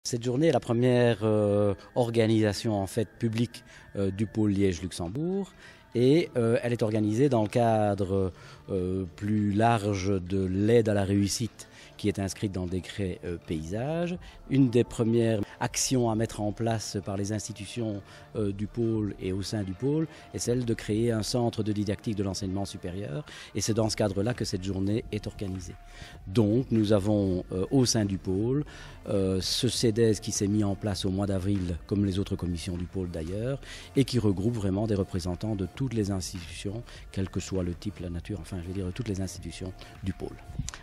Cette journée est la première organisation en fait publique du pôle Liège-Luxembourg et elle est organisée dans le cadre plus large de l'aide à la réussite qui est inscrite dans le décret paysage. Une des premières actions à mettre en place par les institutions du pôle et au sein du pôle est celle de créer un centre de didactique de l'enseignement supérieur et c'est dans ce cadre-là que cette journée est organisée. Donc nous avons au sein du pôle ce CEDES qui s'est mis en place au mois d'avril comme les autres commissions du pôle d'ailleurs et qui regroupe vraiment des représentants de toutes les institutions, quel que soit le type, la nature, enfin je veux dire toutes les institutions du pôle.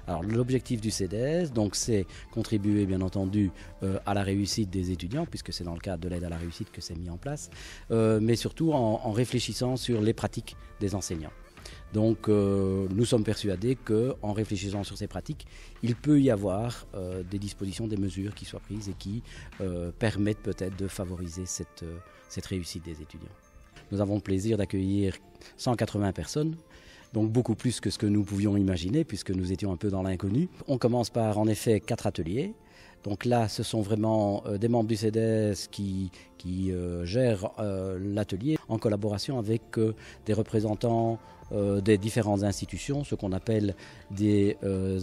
Alors l'objectif du CEDES, donc c'est contribuer bien entendu à la réussite des étudiants puisque c'est dans le cadre de l'aide à la réussite que c'est mis en place, mais surtout en réfléchissant sur les pratiques des enseignants. Donc nous sommes persuadés qu'en réfléchissant sur ces pratiques, il peut y avoir des dispositions, des mesures qui soient prises et qui permettent peut-être de favoriser cette réussite des étudiants. Nous avons le plaisir d'accueillir 180 personnes. Donc beaucoup plus que ce que nous pouvions imaginer puisque nous étions un peu dans l'inconnu. On commence par en effet 4 ateliers. Donc là, ce sont vraiment des membres du CEDES qui gèrent l'atelier en collaboration avec des représentants des différentes institutions, ce qu'on appelle des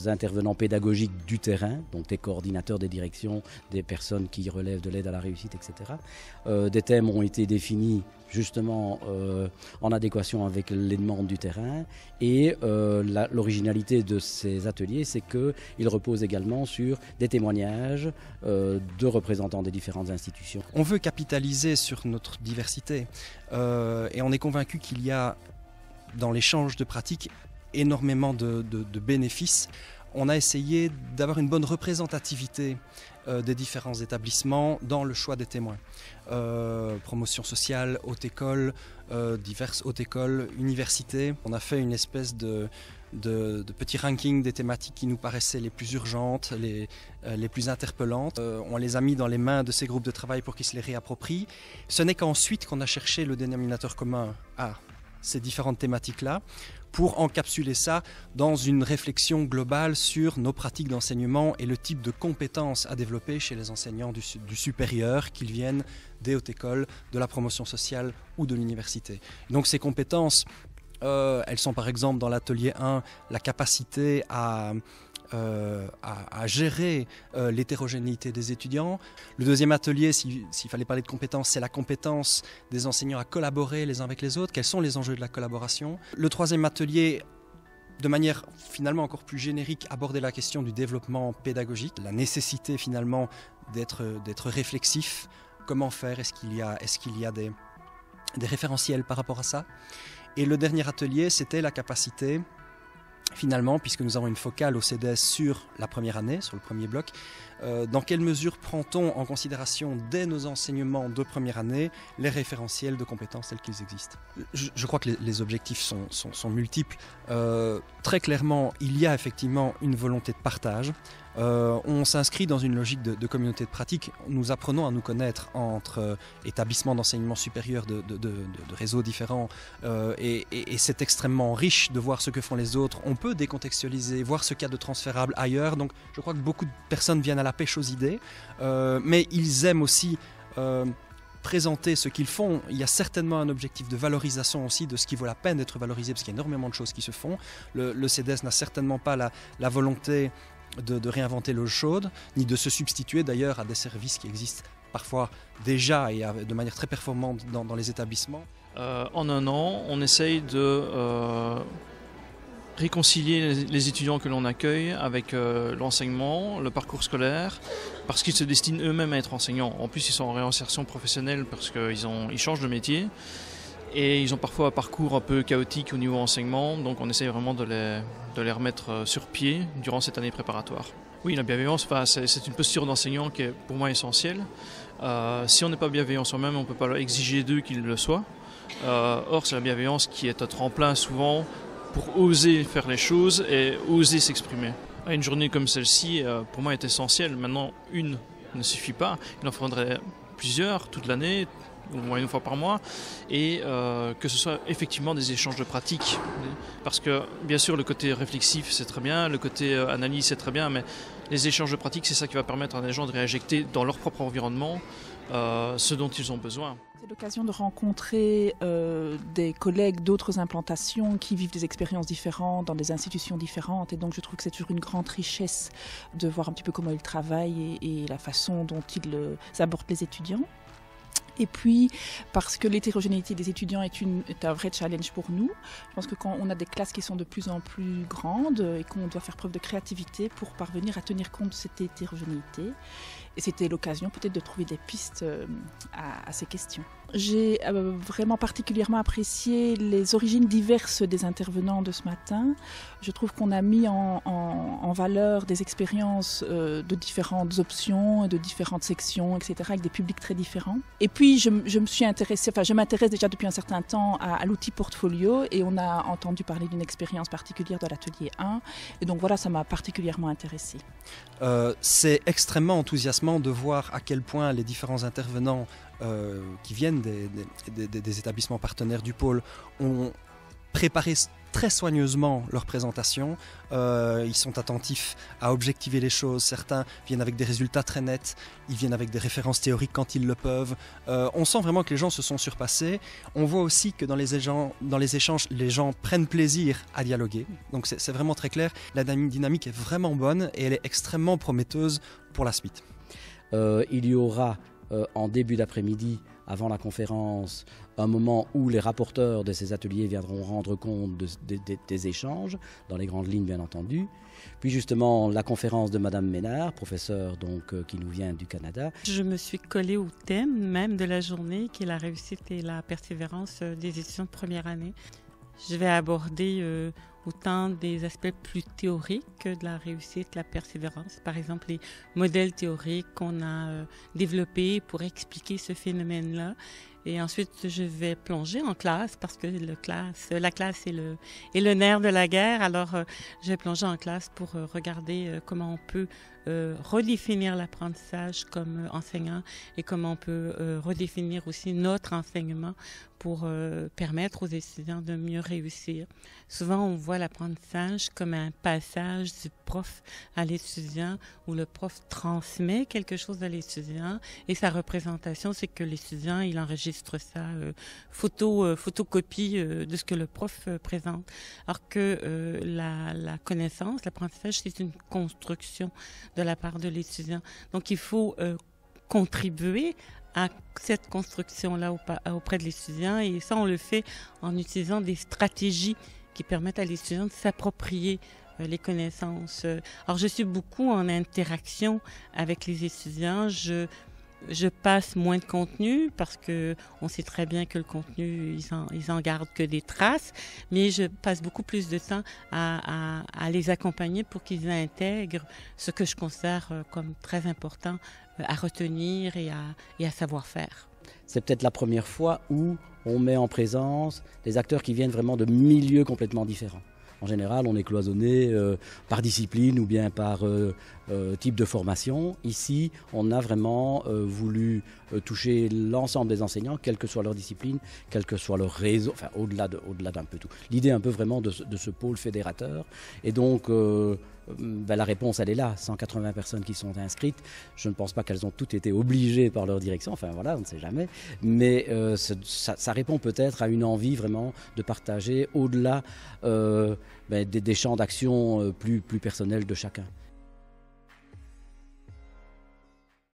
intervenants pédagogiques du terrain, donc des coordinateurs des directions, des personnes qui relèvent de l'aide à la réussite, etc. Des thèmes ont été définis justement en adéquation avec les demandes du terrain et l'originalité de ces ateliers, c'est qu'ils reposent également sur des témoignages de représentants des différentes institutions. On veut capitaliser sur notre diversité et on est convaincu qu'il y a dans l'échange de pratiques énormément de bénéfices. On a essayé d'avoir une bonne représentativité des différents établissements dans le choix des témoins. Promotion sociale, haute école, diverses hautes écoles, universités. On a fait une espèce de petit ranking des thématiques qui nous paraissaient les plus urgentes, les plus interpellantes. On les a mis dans les mains de ces groupes de travail pour qu'ils se les réapproprient. Ce n'est qu'ensuite qu'on a cherché le dénominateur commun à ces différentes thématiques-là pour encapsuler ça dans une réflexion globale sur nos pratiques d'enseignement et le type de compétences à développer chez les enseignants du supérieur, qu'ils viennent des hautes écoles, de la promotion sociale ou de l'université. Donc ces compétences, elles sont par exemple dans l'atelier 1 la capacité à gérer l'hétérogénéité des étudiants. Le deuxième atelier, s'il fallait parler de compétences, c'est la compétence des enseignants à collaborer les uns avec les autres. Quels sont les enjeux de la collaboration? Le troisième atelier, de manière finalement encore plus générique, aborder la question du développement pédagogique, la nécessité finalement d'être réflexif. Comment faire? Est-ce qu'il y a des référentiels par rapport à ça? Et le dernier atelier, c'était la capacité finalement, puisque nous avons une focale au CEDES sur la première année, sur le premier bloc, dans quelle mesure prend-on en considération dès nos enseignements de première année les référentiels de compétences tels qu'ils existent? Je crois que les objectifs sont multiples. Très clairement, il y a effectivement une volonté de partage. On s'inscrit dans une logique de communauté de pratique. Nous apprenons à nous connaître entre établissements d'enseignement supérieur de réseaux différents et c'est extrêmement riche de voir ce que font les autres. On peut décontextualiser, voir ce qu'il y a de transférable ailleurs. Donc je crois que beaucoup de personnes viennent à la pêche aux idées, mais ils aiment aussi présenter ce qu'ils font. Il y a certainement un objectif de valorisation aussi de ce qui vaut la peine d'être valorisé parce qu'il y a énormément de choses qui se font. Le CEDES n'a certainement pas la volonté de réinventer l'eau chaude, ni de se substituer d'ailleurs à des services qui existent parfois déjà et de manière très performante dans les établissements. En un an, on essaye de réconcilier les étudiants que l'on accueille avec l'enseignement, le parcours scolaire, parce qu'ils se destinent eux-mêmes à être enseignants. En plus, ils sont en réinsertion professionnelle parce qu'ils changent de métier. Et ils ont parfois un parcours un peu chaotique au niveau enseignement, donc on essaye vraiment de les remettre sur pied durant cette année préparatoire. Oui, la bienveillance, c'est une posture d'enseignant qui est pour moi essentielle. Si on n'est pas bienveillant soi-même, on ne peut pas exiger d'eux qu'ils le soient. Or, c'est la bienveillance qui est un tremplin souvent pour oser faire les choses et oser s'exprimer. Une journée comme celle-ci, pour moi, est essentielle. Maintenant, une ne suffit pas. Il en faudrait plusieurs toute l'année. au moins une fois par mois, et que ce soit effectivement des échanges de pratiques. Parce que bien sûr le côté réflexif c'est très bien, le côté analyse c'est très bien, mais les échanges de pratiques c'est ça qui va permettre à des gens de réinjecter dans leur propre environnement ce dont ils ont besoin. C'est l'occasion de rencontrer des collègues d'autres implantations qui vivent des expériences différentes dans des institutions différentes, et donc je trouve que c'est toujours une grande richesse de voir un petit peu comment ils travaillent et la façon dont ils abordent les étudiants. Et puis, parce que l'hétérogénéité des étudiants est un vrai challenge pour nous, je pense que quand on a des classes qui sont de plus en plus grandes et qu'on doit faire preuve de créativité pour parvenir à tenir compte de cette hétérogénéité, et c'était l'occasion peut-être de trouver des pistes à ces questions. J'ai vraiment particulièrement apprécié les origines diverses des intervenants de ce matin. Je trouve qu'on a mis en valeur des expériences de différentes options, de différentes sections, etc., avec des publics très différents. Et puis, je me suis intéressée, je m'intéresse déjà depuis un certain temps à l'outil portfolio, et on a entendu parler d'une expérience particulière de l'atelier 1. Et donc voilà, ça m'a particulièrement intéressée. C'est extrêmement enthousiasmant de voir à quel point les différents intervenants qui viennent des établissements partenaires du pôle ont préparé très soigneusement leur présentation. Ils sont attentifs à objectiver les choses. Certains viennent avec des résultats très nets. Ils viennent avec des références théoriques quand ils le peuvent. On sent vraiment que les gens se sont surpassés. On voit aussi que dans les échanges, les gens prennent plaisir à dialoguer. Donc c'est vraiment très clair. La dynamique est vraiment bonne et elle est extrêmement prometteuse pour la suite. Il y aura en début d'après-midi, avant la conférence, un moment où les rapporteurs de ces ateliers viendront rendre compte des échanges, dans les grandes lignes bien entendu. Puis justement la conférence de Madame Ménard, professeure qui nous vient du Canada. Je me suis collée au thème même de la journée, qui est la réussite et la persévérance des étudiants de première année. Je vais aborder autant des aspects plus théoriques que de la réussite, la persévérance. Par exemple, les modèles théoriques qu'on a développés pour expliquer ce phénomène-là. Et ensuite, je vais plonger en classe parce que la classe est le nerf de la guerre. Alors, je vais plonger en classe pour regarder comment on peut redéfinir l'apprentissage comme enseignant et comment on peut redéfinir aussi notre enseignement pour permettre aux étudiants de mieux réussir. Souvent, on voit l'apprentissage comme un passage du prof à l'étudiant où le prof transmet quelque chose à l'étudiant et sa représentation, c'est que l'étudiant, il enregistre ça, photocopie de ce que le prof présente. Alors que la connaissance, l'apprentissage, c'est une construction de la part de l'étudiant. Donc, il faut contribuer à cette construction-là auprès de l'étudiant, et ça, on le fait en utilisant des stratégies qui permettent à l'étudiant de s'approprier les connaissances. Alors, je suis beaucoup en interaction avec les étudiants. Je passe moins de contenu parce que on sait très bien que le contenu, ils en gardent que des traces, mais je passe beaucoup plus de temps à les accompagner pour qu'ils intègrent ce que je considère comme très important à retenir et à savoir faire. C'est peut-être la première fois où on met en présence des acteurs qui viennent vraiment de milieux complètement différents. En général, on est cloisonné par discipline ou bien par type de formation. Ici, on a vraiment voulu toucher l'ensemble des enseignants, quelle que soit leur discipline, quel que soit leur réseau, enfin au-delà d'un peu tout. L'idée un peu vraiment de ce pôle fédérateur. Et donc, la réponse, elle est là. 180 personnes qui sont inscrites. Je ne pense pas qu'elles ont toutes été obligées par leur direction. Enfin voilà, on ne sait jamais. Mais ça répond peut-être à une envie vraiment de partager au-delà des champs d'action plus personnels de chacun.